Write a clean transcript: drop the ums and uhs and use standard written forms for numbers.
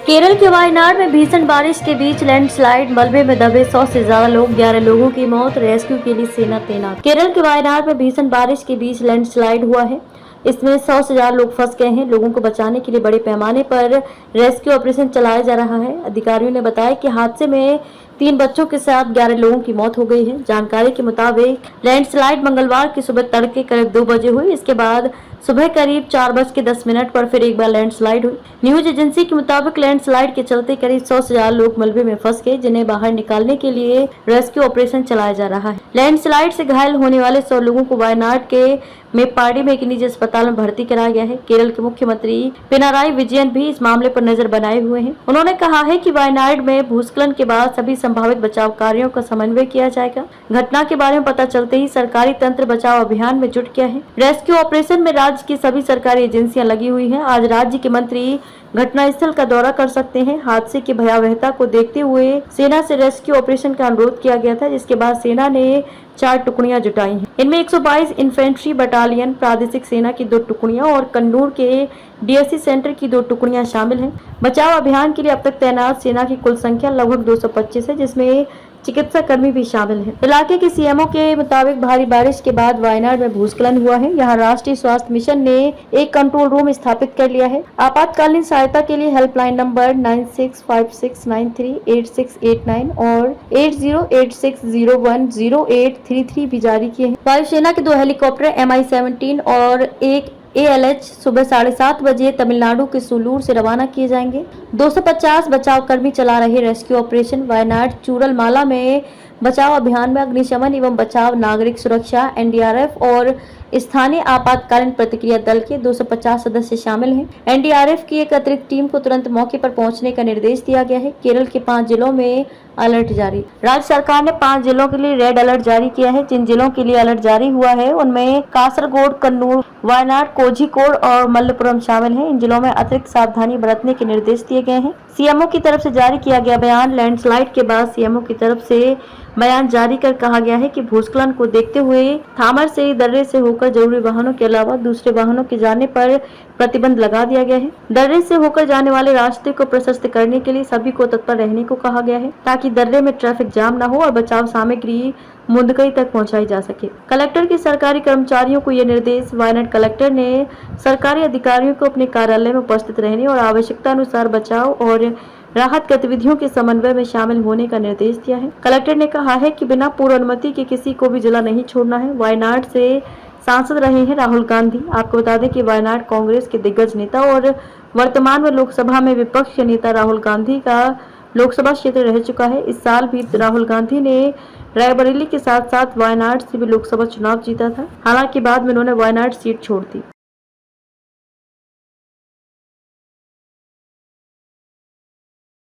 केरल के वायनाड में भीषण बारिश के बीच लैंडस्लाइड, मलबे में दबे 100 से ज्यादा लोग, 11 लोगों की मौत, रेस्क्यू के लिए सेना तैनात। केरल के वायनाड में भीषण बारिश के बीच लैंडस्लाइड हुआ है। इसमें 100 से ज्यादा लोग फंस गए हैं। लोगों को बचाने के लिए बड़े पैमाने पर रेस्क्यू ऑपरेशन चलाया जा रहा है। अधिकारियों ने बताया कि हादसे में 3 बच्चों के साथ 11 लोगों की मौत हो गई है। जानकारी के मुताबिक लैंडस्लाइड मंगलवार की सुबह तड़के करीब 2 बजे हुई। इसके बाद सुबह करीब 4:10 पर फिर एक बार लैंडस्लाइड हुई। न्यूज एजेंसी के मुताबिक लैंडस्लाइड के चलते करीब 100 से ज्यादा लोग मलबे में फंस गए, जिन्हें बाहर निकालने के लिए रेस्क्यू ऑपरेशन चलाया जा रहा है। लैंडस्लाइड से घायल होने वाले 100 लोगों को वायनाड के मेप्पाडी में एक निजी अस्पताल में भर्ती कराया गया है। केरल के मुख्यमंत्री पिनाराई विजयन भी इस मामले पर नजर बनाए हुए हैं। उन्होंने कहा है कि वायनाड में भूस्खलन के बाद सभी संभावित बचाव कार्यों का समन्वय किया जाएगा। घटना के बारे में पता चलते ही सरकारी तंत्र बचाव अभियान में जुट गया है। रेस्क्यू ऑपरेशन में राज्य की सभी सरकारी एजेंसियां लगी हुई हैं। आज राज्य के मंत्री घटनास्थल का दौरा कर सकते हैं। हादसे की भयावहता को देखते हुए सेना से रेस्क्यू ऑपरेशन का अनुरोध किया गया था, जिसके बाद सेना ने 4 टुकड़ियां जुटाई हैं। इनमें 122 इन्फेंट्री बटालियन, प्रादेशिक सेना की 2 टुकड़ियां और कन्नूर के डीएससी सेंटर की 2 टुकड़ियां शामिल हैं। बचाव अभियान के लिए अब तक तैनात सेना की कुल संख्या लगभग 225 है, जिसमें चिकित्सा कर्मी भी शामिल हैं। इलाके के सीएमओ के मुताबिक भारी बारिश के बाद वायनाड में भूस्खलन हुआ है। यहाँ राष्ट्रीय स्वास्थ्य मिशन ने एक कंट्रोल रूम स्थापित कर लिया है। आपातकालीन सहायता के लिए हेल्पलाइन नंबर 9656938689 और 8086010833 भी जारी किए हैं। वायुसेना के 2 हेलीकॉप्टर MI-17 और एक ALH सुबह 7:30 बजे तमिलनाडु के सुलूर से रवाना किए जाएंगे। 250 बचाव कर्मी चला रहे रेस्क्यू ऑपरेशन। वायनाड चूरलमाला में बचाव अभियान में अग्निशमन एवं बचाव, नागरिक सुरक्षा, NDRF और स्थानीय आपातकालीन प्रतिक्रिया दल के 250 सदस्य शामिल हैं। NDRF की एक अतिरिक्त टीम को तुरंत मौके पर पहुंचने का निर्देश दिया गया है। केरल के 5 जिलों में अलर्ट जारी। राज्य सरकार ने 5 जिलों के लिए रेड अलर्ट जारी किया है। जिन जिलों के लिए अलर्ट जारी हुआ है उनमें कासरगोड, कन्नूर, वायनाड, कोझिकोड और मल्लपुरम शामिल हैं। इन जिलों में अतिरिक्त सावधानी बरतने के निर्देश दिए गए हैं। सीएमओ की तरफ से जारी किया गया बयान। लैंडस्लाइड के बाद सीएमओ की तरफ से बयान जारी कर कहा गया है कि भूस्खलन को देखते हुए थामर से दर्रे से होकर जरूरी वाहनों के अलावा दूसरे वाहनों के जाने पर प्रतिबंध लगा दिया गया है। दर्रे से होकर जाने वाले रास्ते को प्रशस्त करने के लिए सभी को तत्पर रहने को कहा गया है, ताकि दर्रे में ट्रैफिक जाम न हो और बचाव सामग्री मुंदकई तक पहुंचाई जा सके। कलेक्टर के सरकारी कर्मचारियों को यह निर्देश। वायनाड कलेक्टर ने सरकारी अधिकारियों को अपने कार्यालय में उपस्थित रहने और आवश्यकता अनुसार बचाव और राहत गतिविधियों के समन्वय में शामिल होने का निर्देश दिया है। कलेक्टर ने कहा है कि बिना पूर्व अनुमति के किसी को भी जिला नहीं छोड़ना है। वायनाड से सांसद रहे हैं राहुल गांधी। आपको बता दें कि वायनाड कांग्रेस के दिग्गज नेता और वर्तमान में लोकसभा में विपक्ष के नेता राहुल गांधी का लोकसभा क्षेत्र रह चुका है। इस साल भी राहुल गांधी ने रायबरेली के साथ साथ वायनाड से भी लोकसभा चुनाव जीता था। हालांकि बाद में उन्होंने वायनाड सीट छोड़ दी।